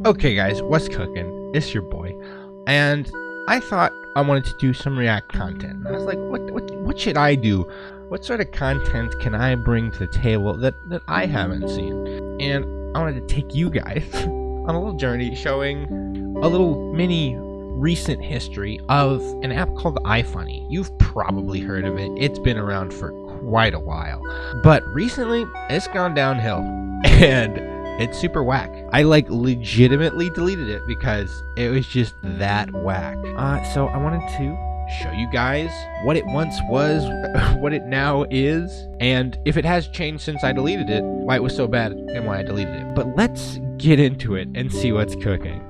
Okay guys, what's cooking? It's your boy. And I thought I wanted to do some React content. And I was like, what should I do? What sort of content can I bring to the table that I haven't seen? And I wanted to take you guys on a little journey showing a little mini recent history of an app called iFunny. You've probably heard of it. It's been around for quite a while. But recently, it's gone downhill. And it's super whack. I legitimately deleted it because it was just that whack. So I wanted to show you guys what it once was, what it now is, and if it has changed since I deleted it, why it was so bad and why I deleted it. But let's get into it and see what's cooking.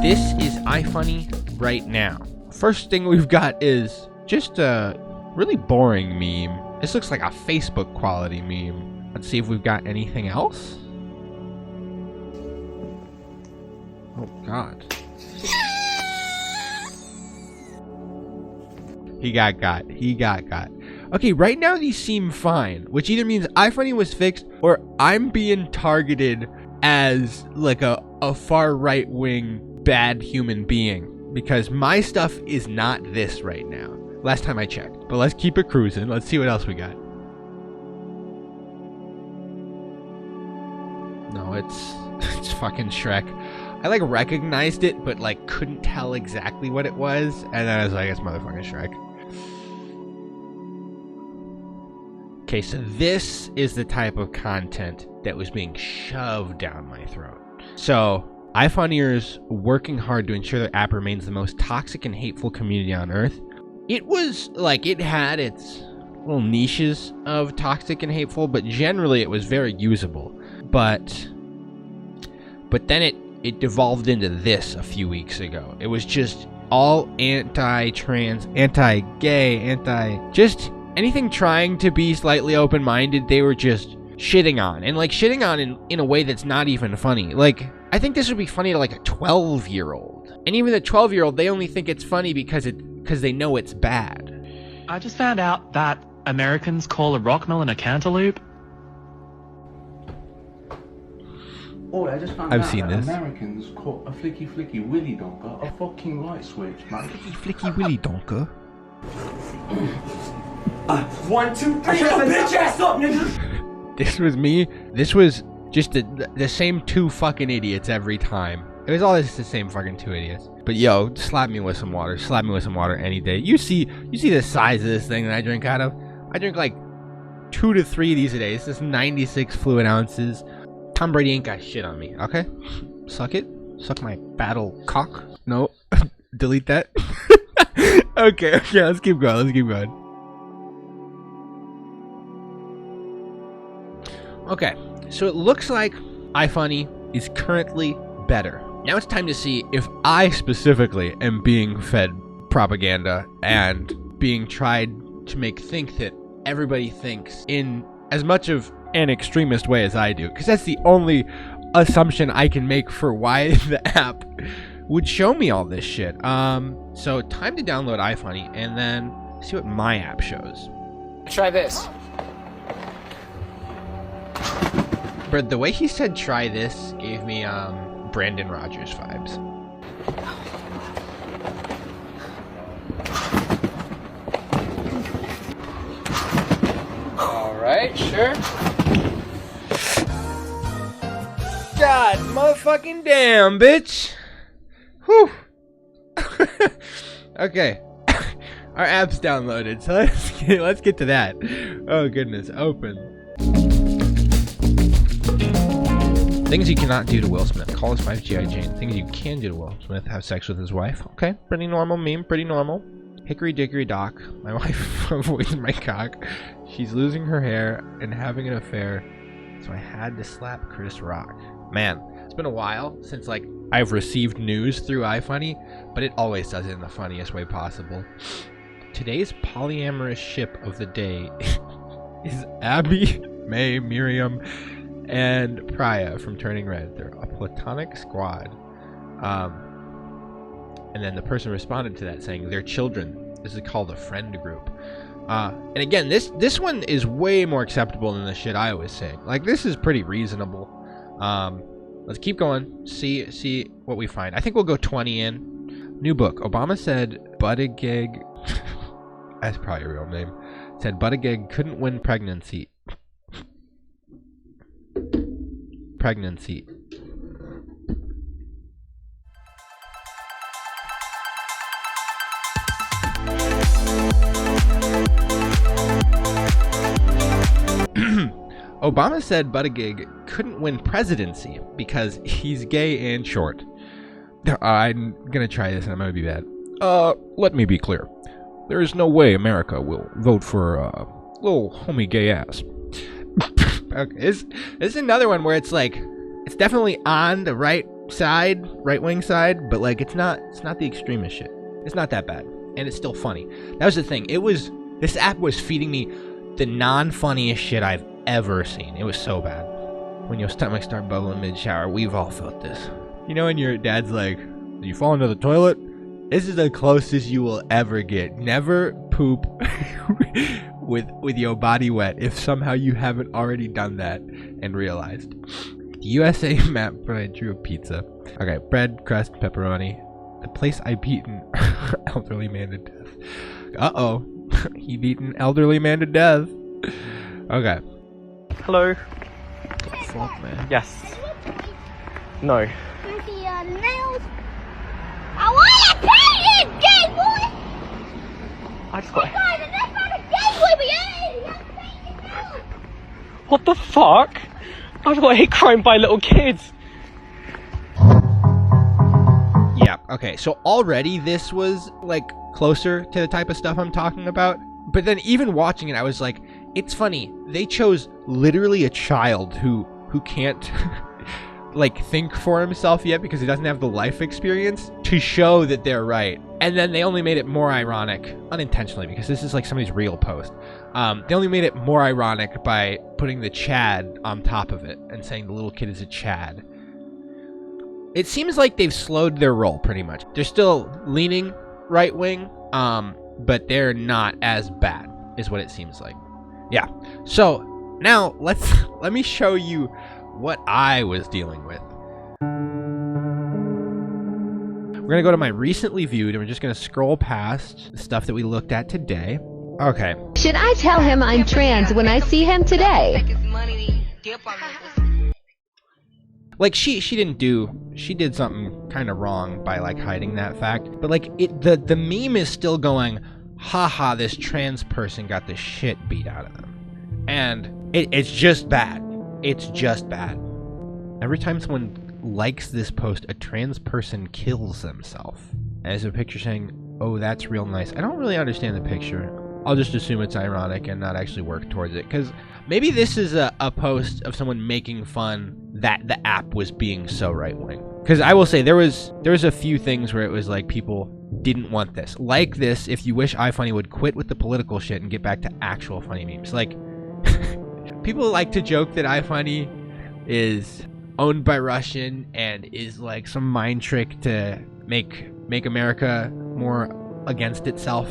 This is iFunny right now. First thing we've got is just a really boring meme. This looks like a Facebook quality meme. Let's see if we've got anything else. Oh God. He got got. Okay, right now these seem fine, which either means iFunny was fixed or I'm being targeted as like a far right wing bad human being, because my stuff is not this right now. Last time I checked. But let's keep it cruising. Let's see what else we got. No, it's fucking Shrek. I recognized it, but couldn't tell exactly what it was, and then I was like, it's motherfucking Shrek. Okay, so this is the type of content that was being shoved down my throat. So, iFunniers working hard to ensure their app remains the most toxic and hateful community on Earth. It was it had its little niches of toxic and hateful, but generally it was very usable. But then it devolved into this a few weeks ago. It was just all anti-trans, anti-gay, just anything trying to be slightly open-minded, they were just shitting on. And shitting on in a way that's not even funny. I think this would be funny to a 12-year-old. And even the 12-year-old, they only think it's funny because they know it's bad. I just found out that Americans call a rockmelon a cantaloupe. Oh, I just found I've out seen that this. Americans call a flicky willy donker a fucking light switch, man. Flicky willy donker. 1, 2, 3, shut the bitch ass up, nigga! This was me. This was just the same two fucking idiots every time. It was always the same fucking two idiots. But yo, slap me with some water. Slap me with some water any day. You see the size of this thing that I drink out of? I drink 2 to 3 of these a day. This is 96 fluid ounces. Tom Brady ain't got shit on me, okay? Suck it. Suck my battle cock. No. Delete that. Okay, let's keep going. Okay, so it looks like iFunny is currently better. Now it's time to see if I specifically am being fed propaganda and being tried to think that everybody thinks in as much of an extremist way as I do, because that's the only assumption I can make for why the app would show me all this shit. So time to download iFunny and then see what my app shows. Try this. But the way he said try this gave me Brandon Rogers vibes. Alright, sure. God motherfucking damn, bitch. Whew. Okay. Our app's downloaded, so let's get to that. Oh goodness, open. Things you cannot do to Will Smith. Call his wife G.I. Jane. Things you can do to Will Smith. Have sex with his wife. Okay, pretty normal meme, pretty normal. Hickory dickory dock. My wife avoids my cock. She's losing her hair and having an affair, so I had to slap Chris Rock. Man, it's been a while since I've received news through iFunny, but it always does it in the funniest way possible. Today's polyamorous ship of the day is Abby, May, Miriam, and Priya from Turning Red. They're a platonic squad. And then the person responded to that saying they're children. This is called a friend group. And again, this one is way more acceptable than the shit I was saying. This is pretty reasonable. Let's keep going. See what we find. I think we'll go 20 in. New book. Obama said Buttigieg. That's probably a real name. Said Buttigieg couldn't win pregnancy. Obama said Buttigieg couldn't win presidency because he's gay and short. I'm gonna try this and I'm gonna be bad. Let me be clear. There is no way America will vote for little homie gay ass. Okay, this is another one where it's like, it's definitely on the right wing side, but like it's not the extremist shit. It's not that bad, and it's still funny. That was the thing. This app was feeding me the non-funniest shit I've ever seen. It was so bad. When your stomach start bubbling mid-shower, we've all felt this. You know when your dad's like, "Did you fall into the toilet?" This is the closest you will ever get. Never poop with your body wet if somehow you haven't already done that and realized. The USA map, I drew a pizza. Okay, bread, crust, pepperoni. The place I beaten elderly man to death. Uh-oh. He beaten elderly man to death. Okay. Hello. Fuck, man. Yes. No. Nails. I want to paint it, gay boy. I just got. Guys, that's not a gay boy, but yeah, you have to paint it now. What the fuck? I just got hate crime by little kids. Yeah, okay, so already this was, like, closer to the type of stuff I'm talking about. But then even watching it, I was like, it's funny. They chose literally a child who can't, like, think for himself yet because he doesn't have the life experience to show that they're right. And then they only made it more ironic, unintentionally, because this is, like, somebody's real post. They only made it more ironic by putting the Chad on top of it and saying the little kid is a Chad. It seems like they've slowed their roll pretty much. They're still leaning right wing, but they're not as bad, is what it seems like. Yeah. So now let me show you what I was dealing with. We're gonna go to my recently viewed, and we're just gonna scroll past the stuff that we looked at today. Okay. Should I tell him I'm trans when I see him today? Like she did something kind of wrong by like hiding that fact, but like the meme is still going, haha, this trans person got the shit beat out of them. And it's just bad. It's just bad. Every time someone likes this post, a trans person kills themselves. And there's a picture saying, oh, that's real nice. I don't really understand the picture. I'll just assume it's ironic and not actually work towards it, because maybe this is a post of someone making fun that the app was being so right-wing. Because I will say, there was a few things where it was like people didn't want this. Like this, if you wish iFunny would quit with the political shit and get back to actual funny memes. Like, people like to joke that iFunny is owned by Russian and is like some mind trick to make America more against itself,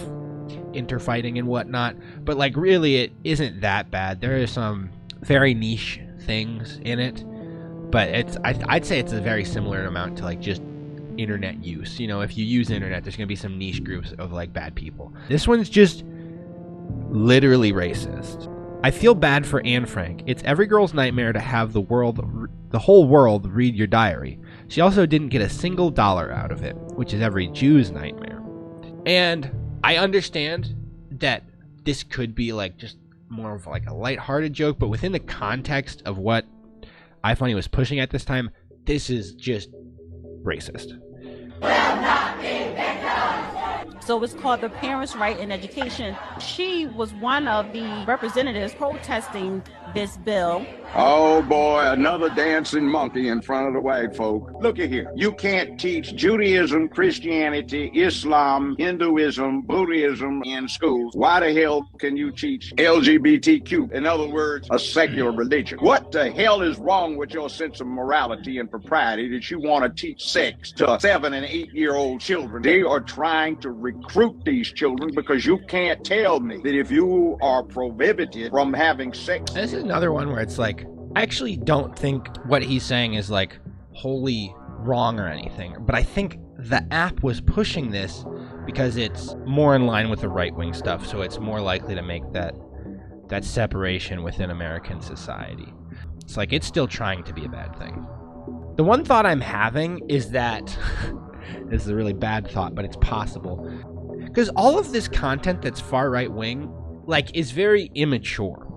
interfighting and whatnot, but like really it isn't that bad. There are some very niche things in it, but I'd say it's a very similar amount to like just internet use. You know, if you use internet, there's gonna be some niche groups of like bad people. This one's just literally racist. I feel bad for Anne Frank. It's every girl's nightmare to have the whole world read your diary. She also didn't get a single dollar out of it, which is every Jew's nightmare. And I understand that this could be like just more of like a lighthearted joke, but within the context of what iFunny was pushing at this time, this is just racist. So it's called the Parents' Right in Education. She was one of the representatives protesting this bill. Oh boy, another dancing monkey in front of the white folk. Look at here. You can't teach Judaism, Christianity, Islam, Hinduism, Buddhism in schools. Why the hell can you teach LGBTQ? In other words, a secular religion. What the hell is wrong with your sense of morality and propriety that you want to teach sex to 7 and 8 year old children? They are trying to recruit these children because you can't tell me that if you are prohibited from having sex. This is another one where it's like, I actually don't think what he's saying is like wholly wrong or anything, but I think the app was pushing this because it's more in line with the right-wing stuff, so it's more likely to make that separation within American society. It's like it's still trying to be a bad thing. The one thought I'm having is that this is a really bad thought, but it's possible, because all of this content that's far right-wing like is very immature.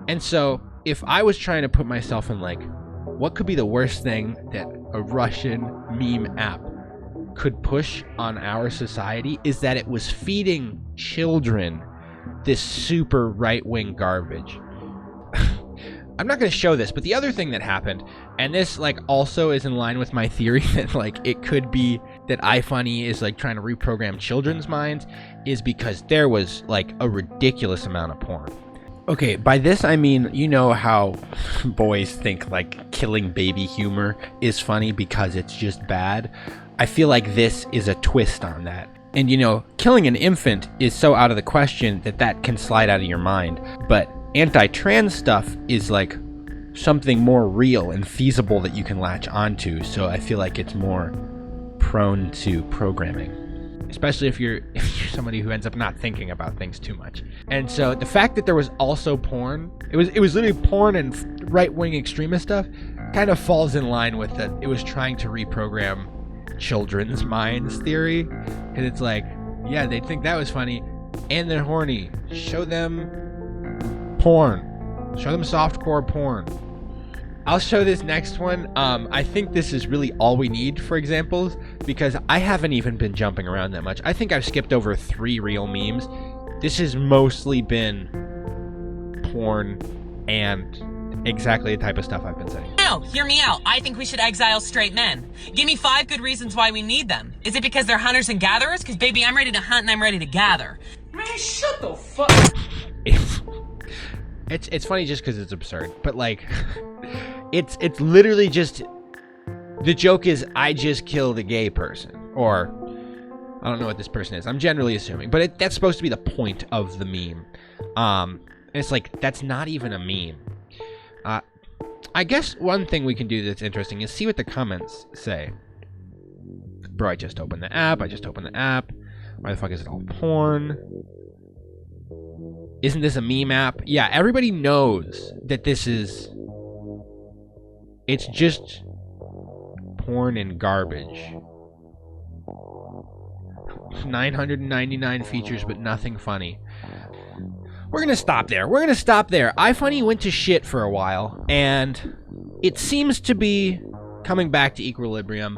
And so if I was trying to put myself in like, what could be the worst thing that a Russian meme app could push on our society, is that it was feeding children this super right-wing garbage. I'm not going to show this, but the other thing that happened, and this like also is in line with my theory that like it could be that iFunny is like trying to reprogram children's minds, is because there was like a ridiculous amount of porn. Okay, by this I mean, you know how boys think like killing baby humor is funny because it's just bad? I feel like this is a twist on that. And you know, killing an infant is so out of the question that that can slide out of your mind. But anti-trans stuff is like something more real and feasible that you can latch onto. So I feel like it's more prone to programming. Especially if you're somebody who ends up not thinking about things too much. And so the fact that there was also porn, it was literally porn and right-wing extremist stuff, kind of falls in line with that. It was trying to reprogram children's minds theory, and it's like, yeah, they'd think that was funny, and they're horny. Show them porn. Show them softcore porn. I'll show this next one. I think this is really all we need for examples, because I haven't even been jumping around that much. I think I've skipped over 3 real memes. This has mostly been porn and exactly the type of stuff I've been saying. No, hear me out. I think we should exile straight men. Give me 5 good reasons why we need them. Is it because they're hunters and gatherers? Because baby, I'm ready to hunt and I'm ready to gather. Man, shut the fuck. It's funny just because it's absurd, but like, it's literally just, the joke is I just killed a gay person, or I don't know what this person is. I'm generally assuming, but that's supposed to be the point of the meme. And it's like, that's not even a meme. I guess one thing we can do that's interesting is see what the comments say. Bro, I just opened the app. Why the fuck is it all porn? Isn't this a meme app? Yeah, everybody knows that this is... It's just porn and garbage. 999 features, but nothing funny. We're going to stop there. iFunny went to shit for a while, and it seems to be coming back to equilibrium,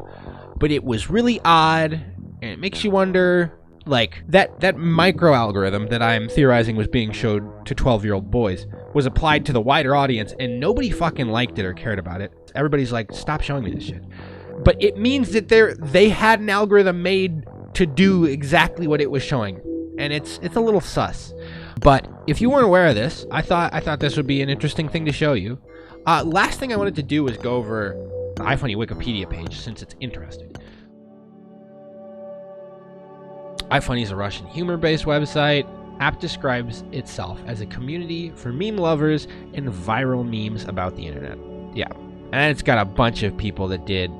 but it was really odd, and it makes you wonder, like, that micro algorithm that I'm theorizing was being showed to 12-year-old boys was applied to the wider audience, and nobody fucking liked it or cared about it. Everybody's like, stop showing me this shit. But it means that they had an algorithm made to do exactly what it was showing, and it's a little sus. But if you weren't aware of this, I thought this would be an interesting thing to show you. Last thing I wanted to do was go over the iFunny Wikipedia page, since it's interesting. iFunny is a Russian humor-based website. App describes itself as a community for meme lovers and viral memes about the internet. Yeah, and it's got a bunch of people that did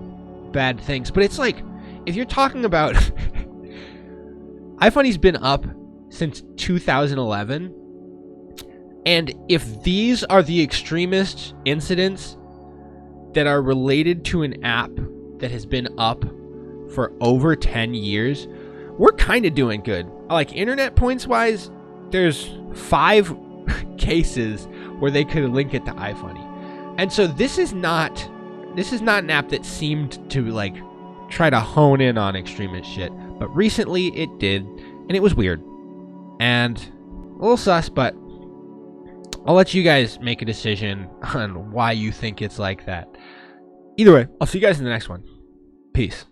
bad things, but it's like, if you're talking about... iFunny's been up since 2011, and if these are the extremist incidents that are related to an app that has been up for over 10 years, we're kind of doing good. Like, internet points wise, there's 5 cases where they could link it to iFunny. And so this is not an app that seemed to like try to hone in on extremist shit, but recently it did, and it was weird and a little sus, but I'll let you guys make a decision on why you think it's like that. Either way, I'll see you guys in the next one. Peace.